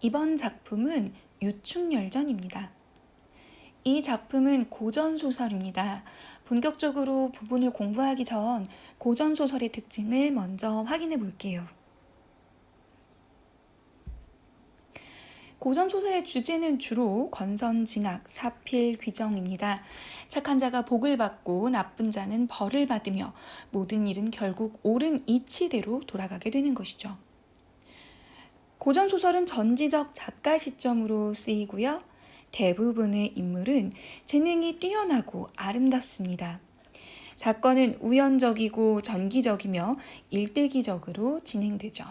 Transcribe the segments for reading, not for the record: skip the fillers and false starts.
이번 작품은 유충열전입니다. 이 작품은 고전소설입니다. 본격적으로 부분을 공부하기 전 고전소설의 특징을 먼저 확인해 볼게요. 고전소설의 주제는 주로 건선징악, 사필, 귀정입니다. 착한 자가 복을 받고 나쁜 자는 벌을 받으며 모든 일은 결국 옳은 이치대로 돌아가게 되는 것이죠. 고전소설은 전지적 작가 시점으로 쓰이고요. 대부분의 인물은 재능이 뛰어나고 아름답습니다. 사건은 우연적이고 전기적이며 일대기적으로 진행되죠.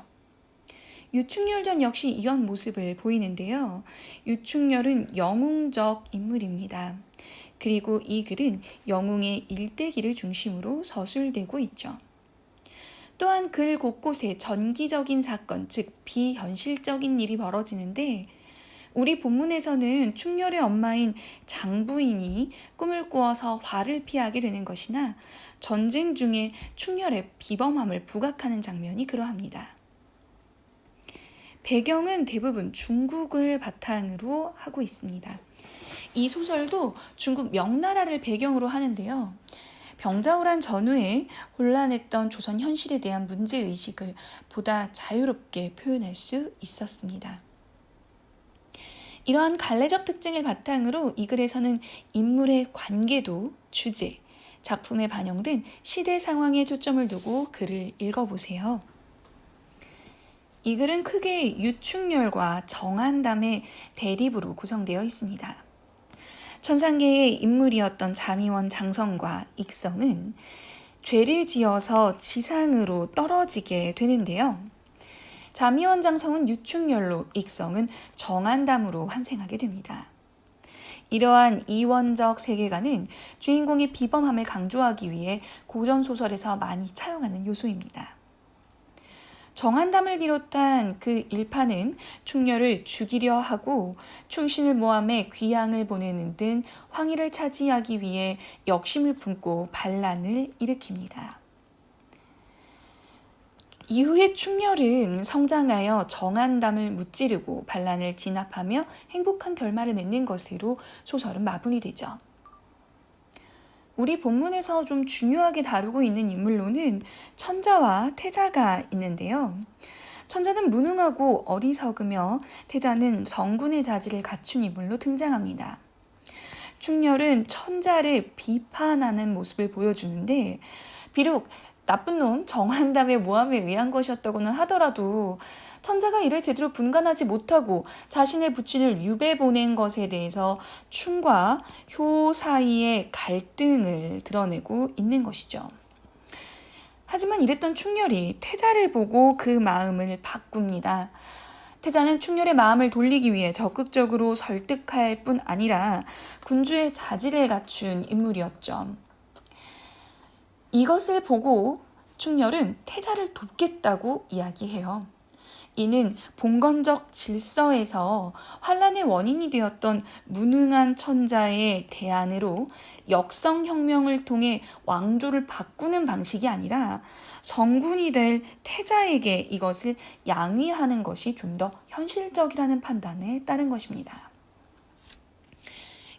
유충열전 역시 이런 모습을 보이는데요. 유충열은 영웅적 인물입니다. 그리고 이 글은 영웅의 일대기를 중심으로 서술되고 있죠. 또한 글 곳곳에 전기적인 사건, 즉 비현실적인 일이 벌어지는데 우리 본문에서는 충렬의 엄마인 장부인이 꿈을 꾸어서 화를 피하게 되는 것이나 전쟁 중에 충렬의 비범함을 부각하는 장면이 그러합니다. 배경은 대부분 중국을 바탕으로 하고 있습니다. 이 소설도 중국 명나라를 배경으로 하는데요. 병자호란 전후에 혼란했던 조선 현실에 대한 문제의식을 보다 자유롭게 표현할 수 있었습니다. 이러한 갈래적 특징을 바탕으로 이 글에서는 인물의 관계도 주제, 작품에 반영된 시대 상황에 초점을 두고 글을 읽어보세요. 이 글은 크게 유충렬과 정한담의 대립으로 구성되어 있습니다. 천상계의 인물이었던 자미원 장성과 익성은 죄를 지어서 지상으로 떨어지게 되는데요. 자미원 장성은 유충렬로, 익성은 정한담으로 환생하게 됩니다. 이러한 이원적 세계관은 주인공의 비범함을 강조하기 위해 고전소설에서 많이 차용하는 요소입니다. 정한담을 비롯한 그 일파는 충렬을 죽이려 하고 충신을 모함해 귀양을 보내는 등 황위를 차지하기 위해 역심을 품고 반란을 일으킵니다. 이후에 충렬은 성장하여 정한담을 무찌르고 반란을 진압하며 행복한 결말을 맺는 것으로 소설은 마무리되죠. 우리 본문에서 좀 중요하게 다루고 있는 인물로는 천자와 태자가 있는데요. 천자는 무능하고 어리석으며 태자는 성군의 자질을 갖춘 인물로 등장합니다. 충렬은 천자를 비판하는 모습을 보여주는데 비록 나쁜 놈 정한담의 모함에 의한 것이었다고는 하더라도 천자가 이를 제대로 분간하지 못하고 자신의 부친을 유배 보낸 것에 대해서 충과 효 사이의 갈등을 드러내고 있는 것이죠. 하지만 이랬던 충렬이 태자를 보고 그 마음을 바꿉니다. 태자는 충렬의 마음을 돌리기 위해 적극적으로 설득할 뿐 아니라 군주의 자질을 갖춘 인물이었죠. 이것을 보고 충렬은 태자를 돕겠다고 이야기해요. 이는 봉건적 질서에서 환란의 원인이 되었던 무능한 천자의 대안으로 역성혁명을 통해 왕조를 바꾸는 방식이 아니라 성군이 될 태자에게 이것을 양위하는 것이 좀 더 현실적이라는 판단에 따른 것입니다.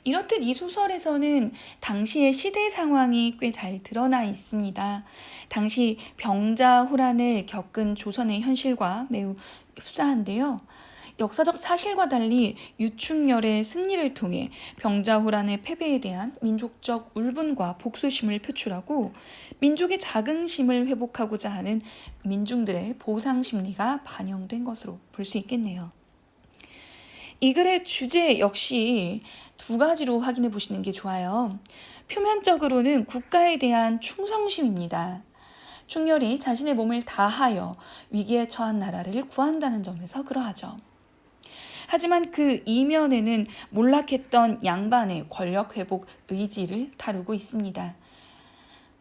이렇듯 이 소설에서는 당시의 시대 상황이 꽤 잘 드러나 있습니다. 당시 병자호란을 겪은 조선의 현실과 매우 흡사한데요. 역사적 사실과 달리 유충렬의 승리를 통해 병자호란의 패배에 대한 민족적 울분과 복수심을 표출하고 민족의 자긍심을 회복하고자 하는 민중들의 보상 심리가 반영된 것으로 볼 수 있겠네요. 이 글의 주제 역시 두 가지로 확인해 보시는 게 좋아요. 표면적으로는 국가에 대한 충성심입니다. 충렬이 자신의 몸을 다하여 위기에 처한 나라를 구한다는 점에서 그러하죠. 하지만 그 이면에는 몰락했던 양반의 권력 회복 의지를 다루고 있습니다.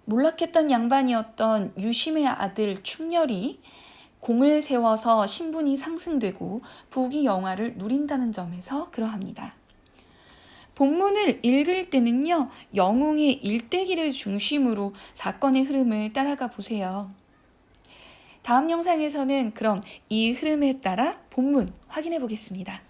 몰락했던 양반이었던 유심의 아들 충렬이 공을 세워서 신분이 상승되고 부귀영화를 누린다는 점에서 그러합니다. 본문을 읽을 때는요, 영웅의 일대기를 중심으로 사건의 흐름을 따라가 보세요. 다음 영상에서는 그럼 이 흐름에 따라 본문 확인해 보겠습니다.